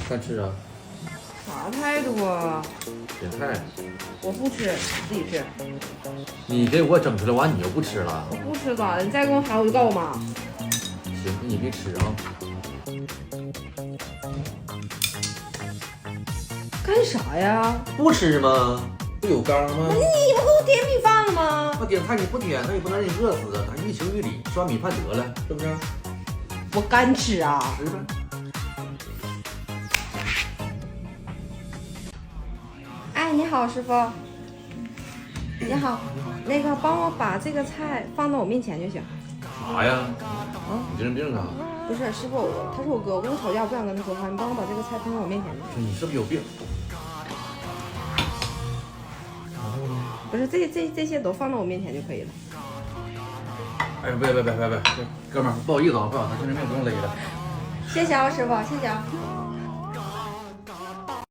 饭吃啊？啥态度啊？点菜。我不吃，你自己吃。你给我整出来完，你又不吃了？我不吃咋的？你再跟我喊我就告我妈。行，那你别吃啊。干啥呀？不吃吗？不有缸吗？你不给我点米饭了吗？那点菜你不点，那也不能让你饿死啊！咱于情于理，吃完米饭得了，是不是？我干吃啊！吃呗。哎，你好，师傅。你好，那个帮我把这个菜放到我面前就行。啥呀？啊？你精神病啊？不是，师傅，他是我哥，我跟他吵架，我不想跟他说话，你帮我把这个菜放到我面前就行。你是不是有病？不是，这些都放到我面前就可以了。哎，别，哥们儿，不好意思啊，不好意思，精神病不用勒了。谢谢啊，师傅，谢谢啊。